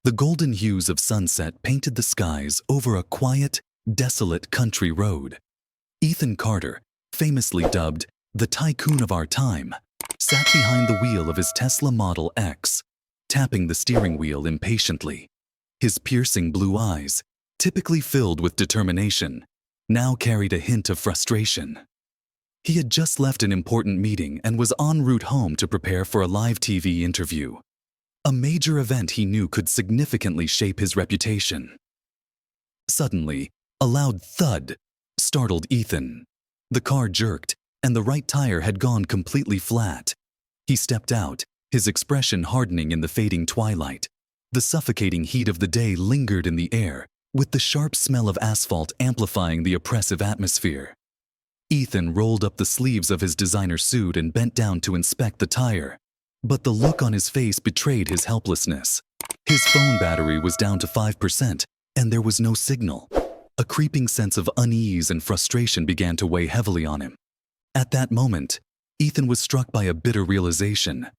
The golden hues of sunset painted the skies over a quiet, desolate country road. Ethan Carter, famously dubbed the tycoon of our time, sat behind the wheel of his Tesla Model X, tapping the steering wheel impatiently. His piercing blue eyes, typically filled with determination, now carried a hint of frustration. He had just left an important meeting and was en route home to prepare for a live TV interview, a major event he knew could significantly shape his reputation. Suddenly, a loud thud startled Ethan. The car jerked, and the right tire had gone completely flat. He stepped out, his expression hardening in the fading twilight. The suffocating heat of the day lingered in the air, with the sharp smell of asphalt amplifying the oppressive atmosphere. Ethan rolled up the sleeves of his designer suit and bent down to inspect the tire. But the look on his face betrayed his helplessness. His phone battery was down to 5%, and there was no signal. A creeping sense of unease and frustration began to weigh heavily on him. At that moment, Ethan was struck by a bitter realization.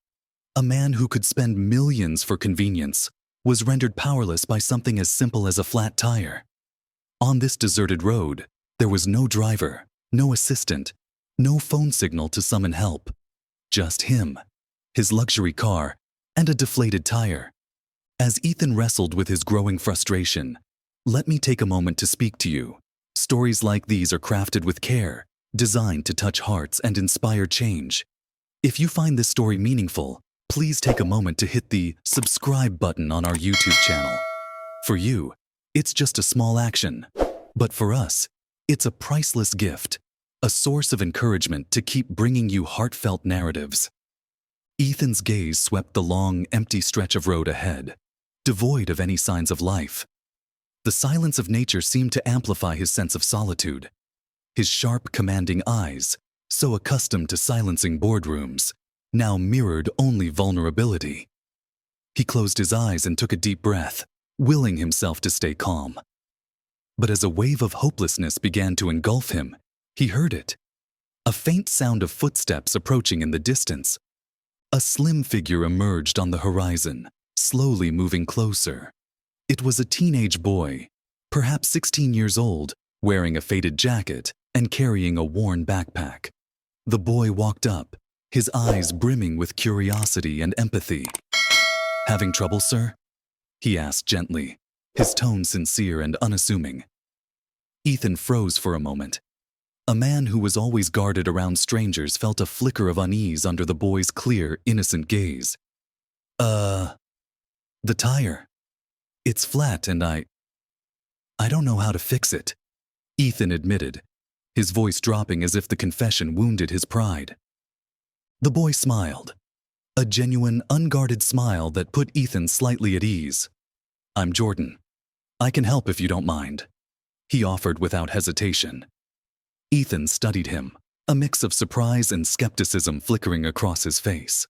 A man who could spend millions for convenience was rendered powerless by something as simple as a flat tire. On this deserted road, there was no driver, no assistant, no phone signal to summon help. Just him, his luxury car, and a deflated tire. As Ethan wrestled with his growing frustration, let me take a moment to speak to you. Stories like these are crafted with care, designed to touch hearts and inspire change. If you find this story meaningful, please take a moment to hit the subscribe button on our YouTube channel. For you, it's just a small action, but for us, it's a priceless gift, a source of encouragement to keep bringing you heartfelt narratives. Ethan's gaze swept the long, empty stretch of road ahead, devoid of any signs of life. The silence of nature seemed to amplify his sense of solitude. His sharp, commanding eyes, so accustomed to silencing boardrooms, now mirrored only vulnerability. He closed his eyes and took a deep breath, willing himself to stay calm. But as a wave of hopelessness began to engulf him, he heard it. A faint sound of footsteps approaching in the distance. A slim figure emerged on the horizon, slowly moving closer. It was a teenage boy, perhaps 16 years old, wearing a faded jacket and carrying a worn backpack. The boy walked up, his eyes brimming with curiosity and empathy. "Having trouble, sir?" he asked gently, his tone sincere and unassuming. Ethan froze for a moment. A man who was always guarded around strangers felt a flicker of unease under the boy's clear, innocent gaze. The tire. It's flat and I don't know how to fix it," Ethan admitted, his voice dropping as if the confession wounded his pride. The boy smiled, a genuine, unguarded smile that put Ethan slightly at ease. "I'm Jordan. I can help if you don't mind," he offered without hesitation. Ethan studied him, a mix of surprise and skepticism flickering across his face.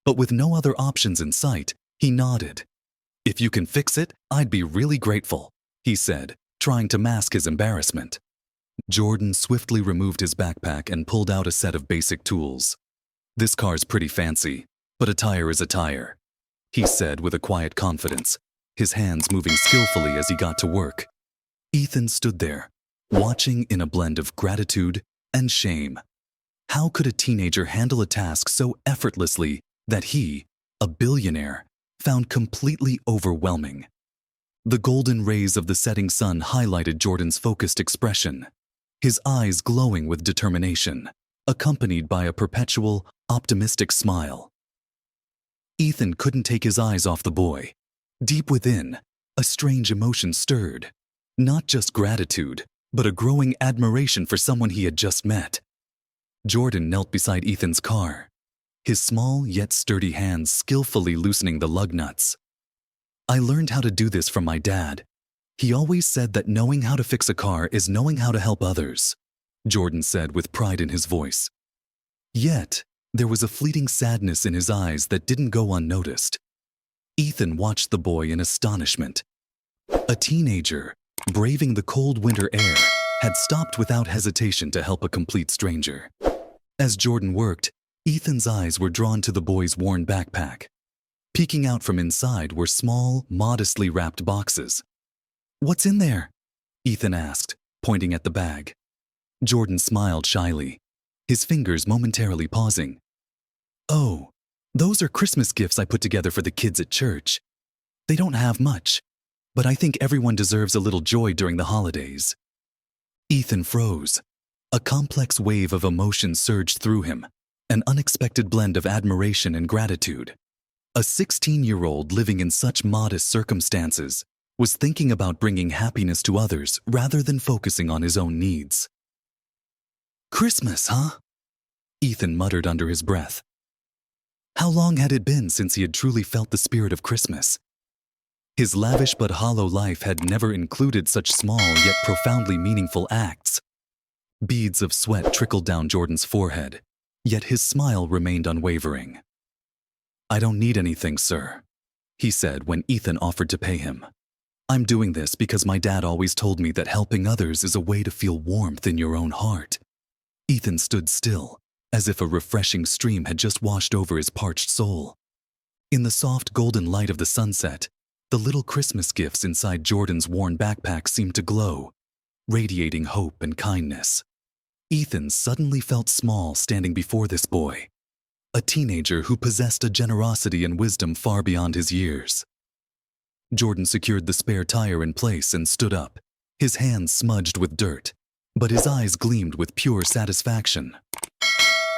But with no other options in sight, he nodded. "If you can fix it, I'd be really grateful," he said, trying to mask his embarrassment. Jordan swiftly removed his backpack and pulled out a set of basic tools. "This car's pretty fancy, but a tire is a tire," he said with a quiet confidence, his hands moving skillfully as he got to work. Ethan stood there, watching in a blend of gratitude and shame. How could a teenager handle a task so effortlessly that he, a billionaire, found completely overwhelming? The golden rays of the setting sun highlighted Jordan's focused expression, his eyes glowing with determination, accompanied by a perpetual, optimistic smile. Ethan couldn't take his eyes off the boy. Deep within, a strange emotion stirred. Not just gratitude, but a growing admiration for someone he had just met. Jordan knelt beside Ethan's car, his small yet sturdy hands skillfully loosening the lug nuts. "I learned how to do this from my dad. He always said that knowing how to fix a car is knowing how to help others," Jordan said with pride in his voice. Yet, there was a fleeting sadness in his eyes that didn't go unnoticed. Ethan watched the boy in astonishment. A teenager, braving the cold winter air, had stopped without hesitation to help a complete stranger. As Jordan worked, Ethan's eyes were drawn to the boy's worn backpack. Peeking out from inside were small, modestly wrapped boxes. "What's in there?" Ethan asked, pointing at the bag. Jordan smiled shyly, his fingers momentarily pausing. "Oh, those are Christmas gifts I put together for the kids at church. They don't have much, but I think everyone deserves a little joy during the holidays." Ethan froze. A complex wave of emotion surged through him, an unexpected blend of admiration and gratitude. A 16-year-old living in such modest circumstances was thinking about bringing happiness to others rather than focusing on his own needs. "Christmas, huh?" Ethan muttered under his breath. How long had it been since he had truly felt the spirit of Christmas? His lavish but hollow life had never included such small yet profoundly meaningful acts. Beads of sweat trickled down Jordan's forehead, yet his smile remained unwavering. "I don't need anything, sir," he said when Ethan offered to pay him. "I'm doing this because my dad always told me that helping others is a way to feel warmth in your own heart." Ethan stood still, as if a refreshing stream had just washed over his parched soul. In the soft golden light of the sunset, the little Christmas gifts inside Jordan's worn backpack seemed to glow, radiating hope and kindness. Ethan suddenly felt small standing before this boy, a teenager who possessed a generosity and wisdom far beyond his years. Jordan secured the spare tire in place and stood up, his hands smudged with dirt, but his eyes gleamed with pure satisfaction.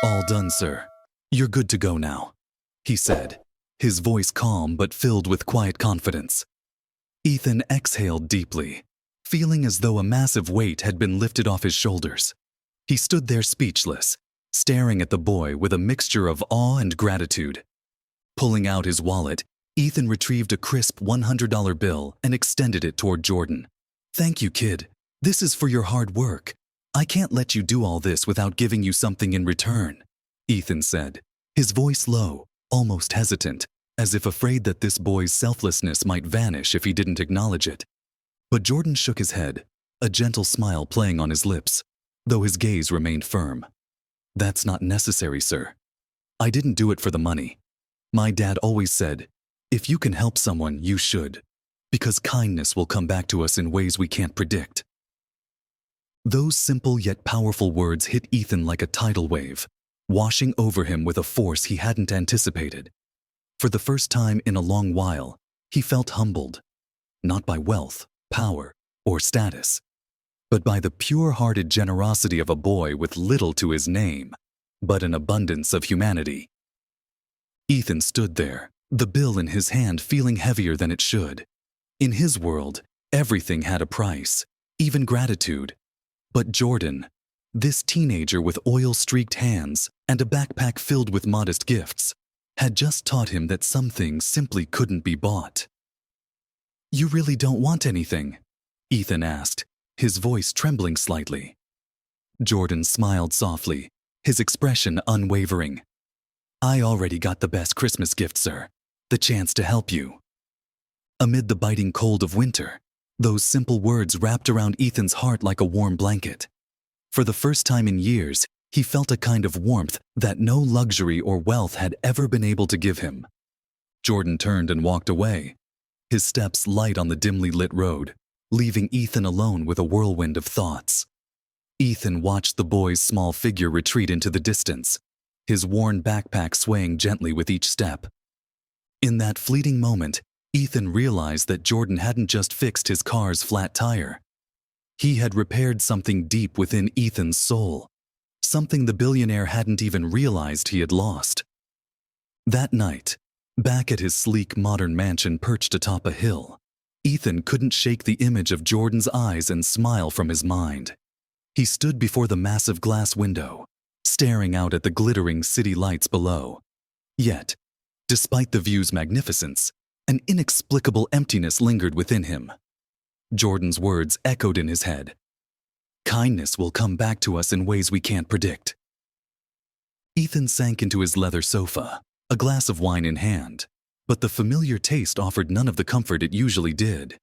"All done, sir. You're good to go now," he said, his voice calm but filled with quiet confidence. Ethan exhaled deeply, feeling as though a massive weight had been lifted off his shoulders. He stood there speechless, staring at the boy with a mixture of awe and gratitude. Pulling out his wallet, Ethan retrieved a crisp $100 bill and extended it toward Jordan. "Thank you, kid. This is for your hard work. I can't let you do all this without giving you something in return," Ethan said, his voice low, almost hesitant, as if afraid that this boy's selflessness might vanish if he didn't acknowledge it. But Jordan shook his head, a gentle smile playing on his lips, though his gaze remained firm. "That's not necessary, sir. I didn't do it for the money. My dad always said, if you can help someone, you should, because kindness will come back to us in ways we can't predict." Those simple yet powerful words hit Ethan like a tidal wave, washing over him with a force he hadn't anticipated. For the first time in a long while, he felt humbled, not by wealth, power, or status, but by the pure-hearted generosity of a boy with little to his name, but an abundance of humanity. Ethan stood there, the bill in his hand feeling heavier than it should. In his world, everything had a price, even gratitude. But Jordan, this teenager with oil-streaked hands and a backpack filled with modest gifts, had just taught him that some things simply couldn't be bought. "You really don't want anything?" Ethan asked, his voice trembling slightly. Jordan smiled softly, his expression unwavering. "I already got the best Christmas gift, sir, the chance to help you." Amid the biting cold of winter, those simple words wrapped around Ethan's heart like a warm blanket. For the first time in years, he felt a kind of warmth that no luxury or wealth had ever been able to give him. Jordan turned and walked away, his steps light on the dimly lit road, leaving Ethan alone with a whirlwind of thoughts. Ethan watched the boy's small figure retreat into the distance, his worn backpack swaying gently with each step. In that fleeting moment, Ethan realized that Jordan hadn't just fixed his car's flat tire. He had repaired something deep within Ethan's soul, something the billionaire hadn't even realized he had lost. That night, back at his sleek modern mansion perched atop a hill, Ethan couldn't shake the image of Jordan's eyes and smile from his mind. He stood before the massive glass window, staring out at the glittering city lights below. Yet, despite the view's magnificence, an inexplicable emptiness lingered within him. Jordan's words echoed in his head. "Kindness will come back to us in ways we can't predict." Ethan sank into his leather sofa, a glass of wine in hand, but the familiar taste offered none of the comfort it usually did.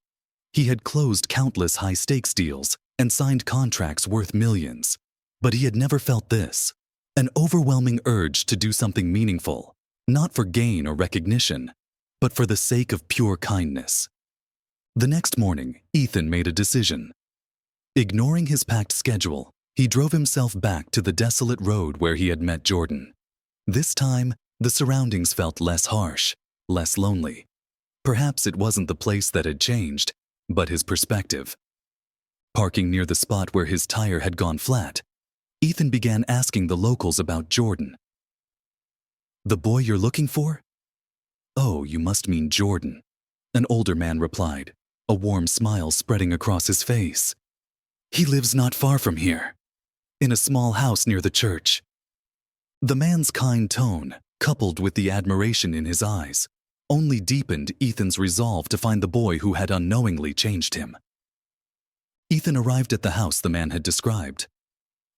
He had closed countless high-stakes deals and signed contracts worth millions, but he had never felt this, an overwhelming urge to do something meaningful, not for gain or recognition, but for the sake of pure kindness. The next morning, Ethan made a decision. Ignoring his packed schedule, he drove himself back to the desolate road where he had met Jordan. This time, the surroundings felt less harsh, less lonely. Perhaps it wasn't the place that had changed, but his perspective. Parking near the spot where his tire had gone flat, Ethan began asking the locals about Jordan. "The boy you're looking for?" "Oh, you must mean Jordan," an older man replied, a warm smile spreading across his face. "He lives not far from here, in a small house near the church." The man's kind tone, coupled with the admiration in his eyes, only deepened Ethan's resolve to find the boy who had unknowingly changed him. Ethan arrived at the house the man had described,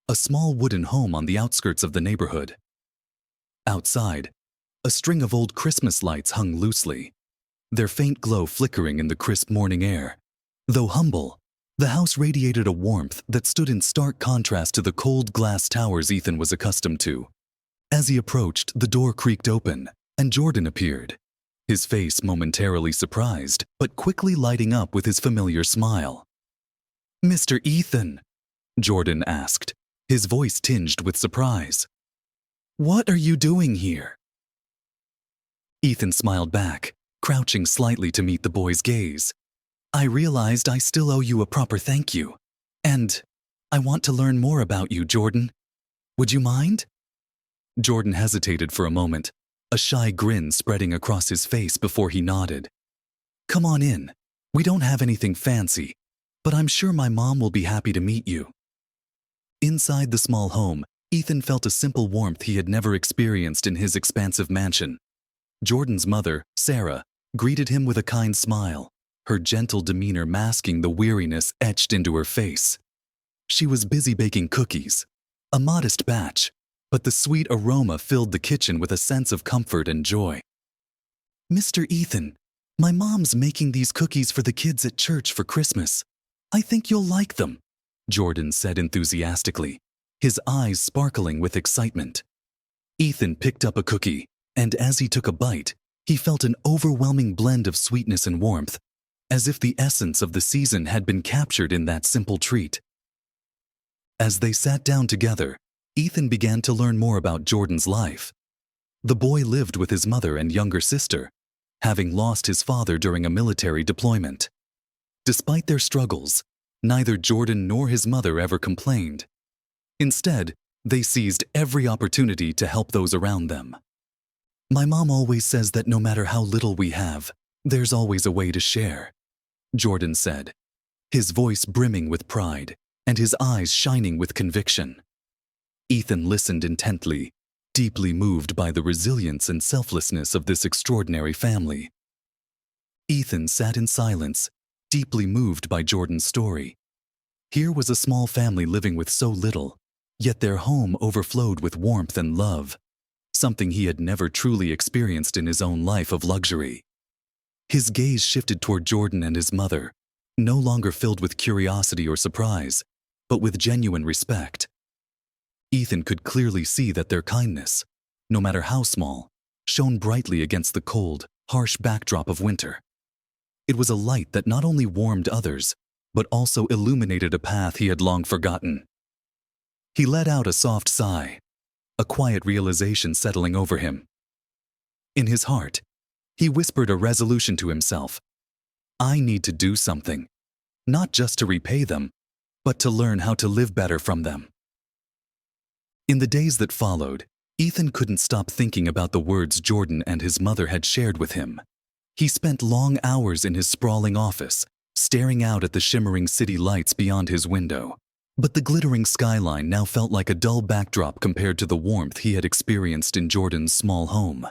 a small wooden home on the outskirts of the neighborhood. Outside, a string of old Christmas lights hung loosely, their faint glow flickering in the crisp morning air. Though humble, the house radiated a warmth that stood in stark contrast to the cold glass towers Ethan was accustomed to. As he approached, the door creaked open, and Jordan appeared, his face momentarily surprised, but quickly lighting up with his familiar smile. "Mr. Ethan," Jordan asked, his voice tinged with surprise. "What are you doing here?" Ethan smiled back, crouching slightly to meet the boy's gaze. "I realized I still owe you a proper thank you, and I want to learn more about you, Jordan. Would you mind?" Jordan hesitated for a moment, a shy grin spreading across his face before he nodded. "Come on in. We don't have anything fancy, but I'm sure my mom will be happy to meet you." Inside the small home, Ethan felt a simple warmth he had never experienced in his expansive mansion. Jordan's mother, Sarah, greeted him with a kind smile, her gentle demeanor masking the weariness etched into her face. She was busy baking cookies, a modest batch, but the sweet aroma filled the kitchen with a sense of comfort and joy. "Mr. Ethan, my mom's making these cookies for the kids at church for Christmas. I think you'll like them," Jordan said enthusiastically, his eyes sparkling with excitement. Ethan picked up a cookie, and as he took a bite, he felt an overwhelming blend of sweetness and warmth, as if the essence of the season had been captured in that simple treat. As they sat down together, Ethan began to learn more about Jordan's life. The boy lived with his mother and younger sister, having lost his father during a military deployment. Despite their struggles, neither Jordan nor his mother ever complained. Instead, they seized every opportunity to help those around them. "My mom always says that no matter how little we have, there's always a way to share," Jordan said, his voice brimming with pride and his eyes shining with conviction. Ethan listened intently, deeply moved by the resilience and selflessness of this extraordinary family. Ethan sat in silence, deeply moved by Jordan's story. Here was a small family living with so little, yet their home overflowed with warmth and love, something he had never truly experienced in his own life of luxury. His gaze shifted toward Jordan and his mother, no longer filled with curiosity or surprise, but with genuine respect. Ethan could clearly see that their kindness, no matter how small, shone brightly against the cold, harsh backdrop of winter. It was a light that not only warmed others, but also illuminated a path he had long forgotten. He let out a soft sigh, a quiet realization settling over him. In his heart, he whispered a resolution to himself. "I need to do something, not just to repay them, but to learn how to live better from them." In the days that followed, Ethan couldn't stop thinking about the words Jordan and his mother had shared with him. He spent long hours in his sprawling office, staring out at the shimmering city lights beyond his window. But the glittering skyline now felt like a dull backdrop compared to the warmth he had experienced in Jordan's small home.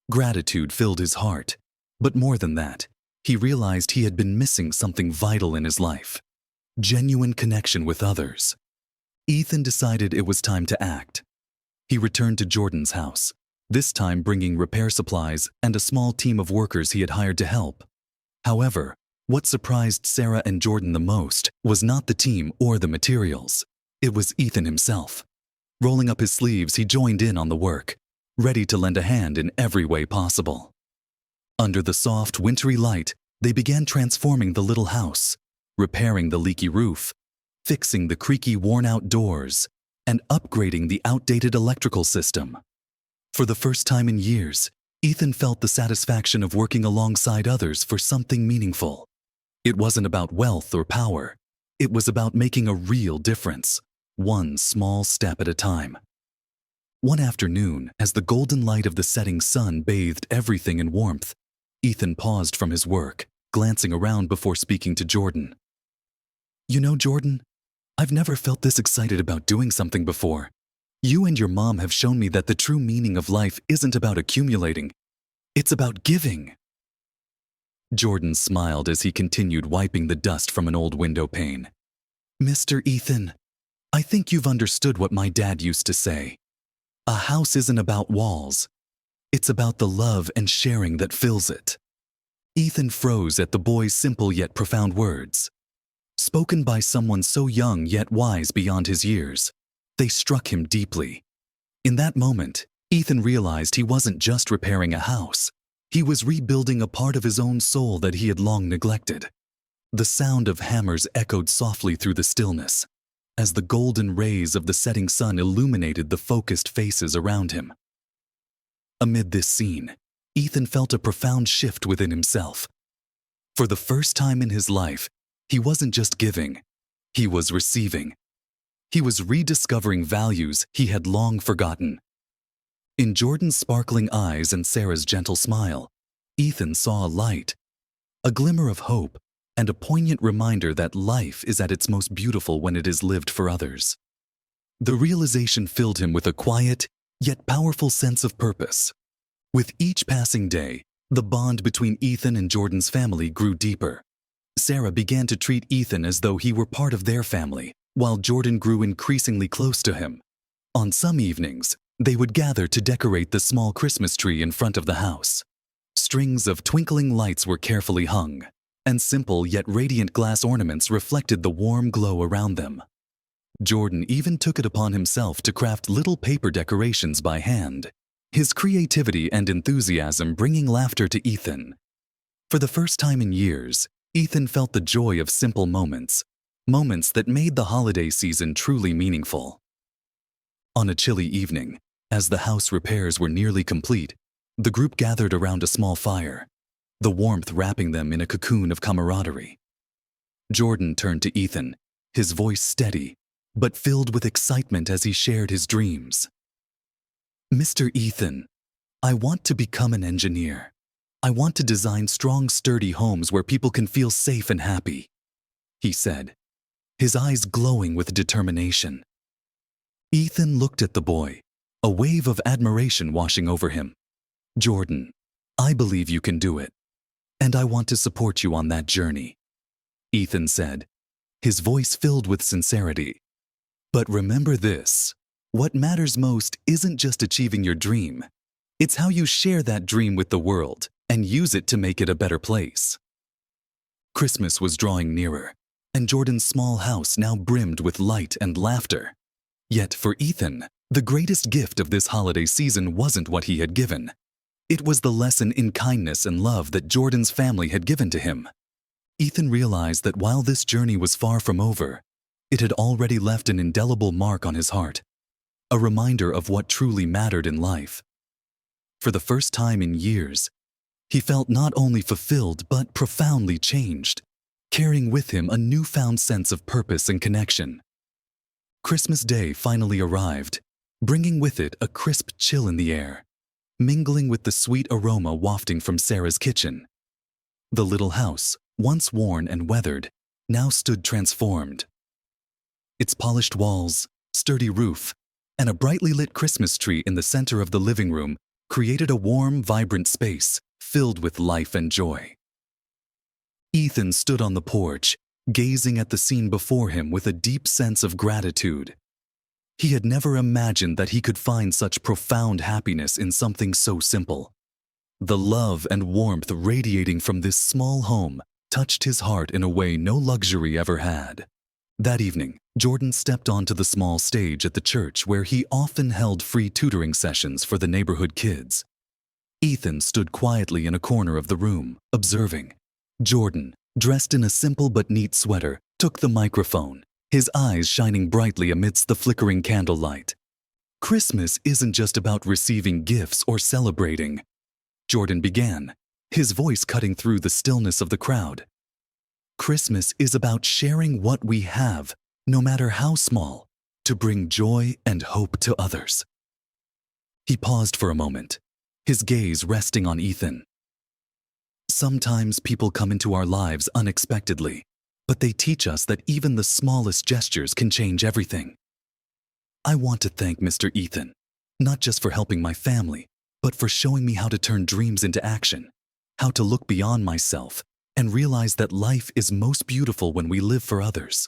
Gratitude filled his heart, but more than that, he realized he had been missing something vital in his life: genuine connection with others. Ethan decided it was time to act. He returned to Jordan's house, this time bringing repair supplies and a small team of workers he had hired to help. However, what surprised Sarah and Jordan the most was not the team or the materials. It was Ethan himself. Rolling up his sleeves, he joined in on the work, ready to lend a hand in every way possible. Under the soft, wintry light, they began transforming the little house, repairing the leaky roof, fixing the creaky, worn-out doors, and upgrading the outdated electrical system. For the first time in years, Ethan felt the satisfaction of working alongside others for something meaningful. It wasn't about wealth or power. It was about making a real difference, one small step at a time. One afternoon, as the golden light of the setting sun bathed everything in warmth, Ethan paused from his work, glancing around before speaking to Jordan. "You know, Jordan, I've never felt this excited about doing something before. You and your mom have shown me that the true meaning of life isn't about accumulating. It's about giving." Jordan smiled as he continued wiping the dust from an old window pane. "Mr. Ethan, I think you've understood what my dad used to say. A house isn't about walls. It's about the love and sharing that fills it." Ethan froze at the boy's simple yet profound words. Spoken by someone so young yet wise beyond his years, they struck him deeply. In that moment, Ethan realized he wasn't just repairing a house. He was rebuilding a part of his own soul that he had long neglected. The sound of hammers echoed softly through the stillness, as the golden rays of the setting sun illuminated the focused faces around him. Amid this scene, Ethan felt a profound shift within himself. For the first time in his life, he wasn't just giving, he was receiving. He was rediscovering values he had long forgotten. In Jordan's sparkling eyes and Sarah's gentle smile, Ethan saw a light, a glimmer of hope, and a poignant reminder that life is at its most beautiful when it is lived for others. The realization filled him with a quiet, yet powerful sense of purpose. With each passing day, the bond between Ethan and Jordan's family grew deeper. Sarah began to treat Ethan as though he were part of their family, while Jordan grew increasingly close to him. On some evenings, they would gather to decorate the small Christmas tree in front of the house. Strings of twinkling lights were carefully hung, and simple yet radiant glass ornaments reflected the warm glow around them. Jordan even took it upon himself to craft little paper decorations by hand, his creativity and enthusiasm bringing laughter to Ethan. For the first time in years, Ethan felt the joy of simple moments, moments that made the holiday season truly meaningful. On a chilly evening, as the house repairs were nearly complete, the group gathered around a small fire, the warmth wrapping them in a cocoon of camaraderie. Jordan turned to Ethan, his voice steady, but filled with excitement as he shared his dreams. "Mr. Ethan, I want to become an engineer. I want to design strong, sturdy homes where people can feel safe and happy," he said, his eyes glowing with determination. Ethan looked at the boy, a wave of admiration washing over him. "Jordan, I believe you can do it, and I want to support you on that journey," Ethan said, his voice filled with sincerity. "But remember this, what matters most isn't just achieving your dream. It's how you share that dream with the world and use it to make it a better place." Christmas was drawing nearer, and Jordan's small house now brimmed with light and laughter. Yet for Ethan, the greatest gift of this holiday season wasn't what he had given. It was the lesson in kindness and love that Jordan's family had given to him. Ethan realized that while this journey was far from over, it had already left an indelible mark on his heart, a reminder of what truly mattered in life. For the first time in years, he felt not only fulfilled but profoundly changed, carrying with him a newfound sense of purpose and connection. Christmas Day finally arrived, bringing with it a crisp chill in the air, mingling with the sweet aroma wafting from Sarah's kitchen. The little house, once worn and weathered, now stood transformed. Its polished walls, sturdy roof, and a brightly lit Christmas tree in the center of the living room created a warm, vibrant space filled with life and joy. Ethan stood on the porch, gazing at the scene before him with a deep sense of gratitude. He had never imagined that he could find such profound happiness in something so simple. The love and warmth radiating from this small home touched his heart in a way no luxury ever had. That evening, Jordan stepped onto the small stage at the church where he often held free tutoring sessions for the neighborhood kids. Ethan stood quietly in a corner of the room, observing. Jordan, dressed in a simple but neat sweater, took the microphone, his eyes shining brightly amidst the flickering candlelight. Christmas isn't just about receiving gifts or celebrating, Jordan began, his voice cutting through the stillness of the crowd. Christmas is about sharing what we have, no matter how small, to bring joy and hope to others. He paused for a moment, his gaze resting on Ethan. Sometimes people come into our lives unexpectedly, but they teach us that even the smallest gestures can change everything. I want to thank Mr. Ethan, not just for helping my family, but for showing me how to turn dreams into action, how to look beyond myself and realize that life is most beautiful when we live for others.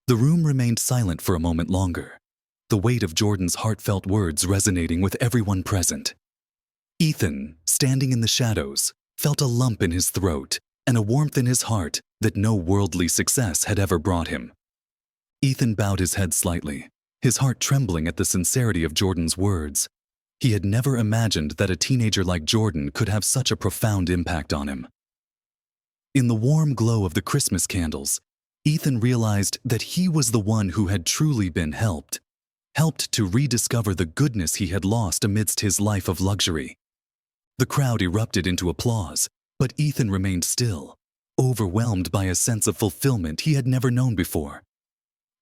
The room remained silent for a moment longer, the weight of Jordan's heartfelt words resonating with everyone present. Ethan, standing in the shadows, felt a lump in his throat and a warmth in his heart that no worldly success had ever brought him. Ethan bowed his head slightly, his heart trembling at the sincerity of Jordan's words. He had never imagined that a teenager like Jordan could have such a profound impact on him. In the warm glow of the Christmas candles, Ethan realized that he was the one who had truly been helped to rediscover the goodness he had lost amidst his life of luxury. The crowd erupted into applause, but Ethan remained still, overwhelmed by a sense of fulfillment he had never known before.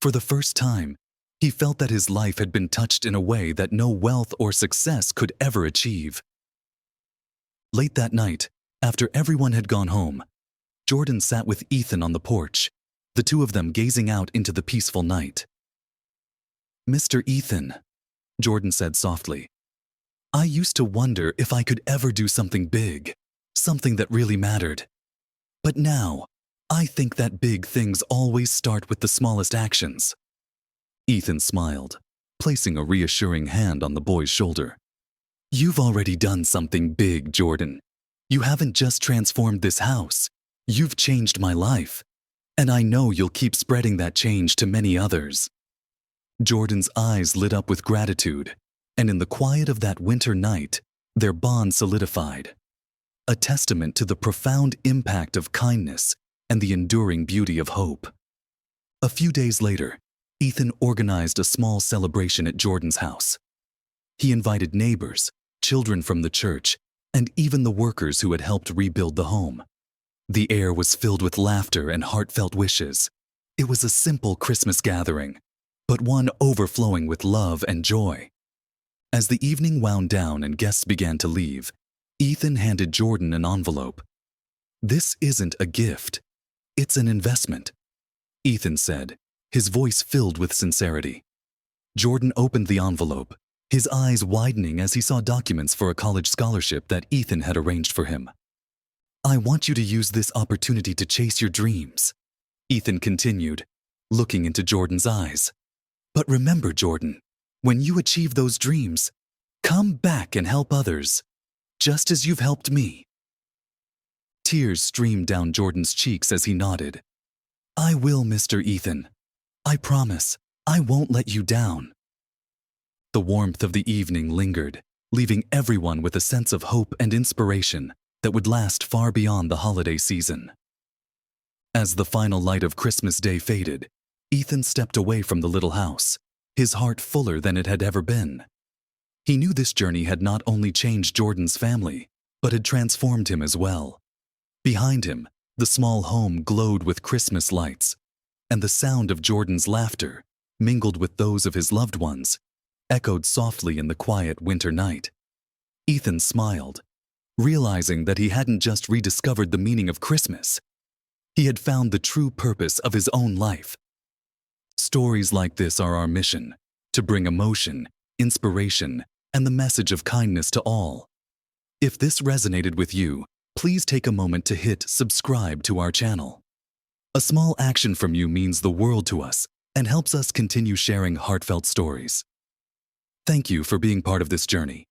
For the first time, he felt that his life had been touched in a way that no wealth or success could ever achieve. Late that night, after everyone had gone home, Jordan sat with Ethan on the porch, the two of them gazing out into the peaceful night. "Mr. Ethan," Jordan said softly, "I used to wonder if I could ever do something big, something that really mattered. But now, I think that big things always start with the smallest actions." Ethan smiled, placing a reassuring hand on the boy's shoulder. "You've already done something big, Jordan. You haven't just transformed this house. You've changed my life. And I know you'll keep spreading that change to many others." Jordan's eyes lit up with gratitude, and in the quiet of that winter night, their bond solidified, a testament to the profound impact of kindness and the enduring beauty of hope. A few days later, Ethan organized a small celebration at Jordan's house. He invited neighbors, children from the church, and even the workers who had helped rebuild the home. The air was filled with laughter and heartfelt wishes. It was a simple Christmas gathering, but one overflowing with love and joy. As the evening wound down and guests began to leave, Ethan handed Jordan an envelope. "This isn't a gift. It's an investment," Ethan said, his voice filled with sincerity. Jordan opened the envelope, his eyes widening as he saw documents for a college scholarship that Ethan had arranged for him. "I want you to use this opportunity to chase your dreams," Ethan continued, looking into Jordan's eyes. "But remember, Jordan, when you achieve those dreams, come back and help others, just as you've helped me." Tears streamed down Jordan's cheeks as he nodded. "I will, Mr. Ethan. I promise, I won't let you down." The warmth of the evening lingered, leaving everyone with a sense of hope and inspiration that would last far beyond the holiday season. As the final light of Christmas Day faded, Ethan stepped away from the little house, his heart fuller than it had ever been. He knew this journey had not only changed Jordan's family, but had transformed him as well. Behind him, the small home glowed with Christmas lights, and the sound of Jordan's laughter, mingled with those of his loved ones, echoed softly in the quiet winter night. Ethan smiled, realizing that he hadn't just rediscovered the meaning of Christmas. He had found the true purpose of his own life. Stories like this are our mission, to bring emotion, inspiration, and the message of kindness to all. If this resonated with you, please take a moment to hit subscribe to our channel. A small action from you means the world to us and helps us continue sharing heartfelt stories. Thank you for being part of this journey.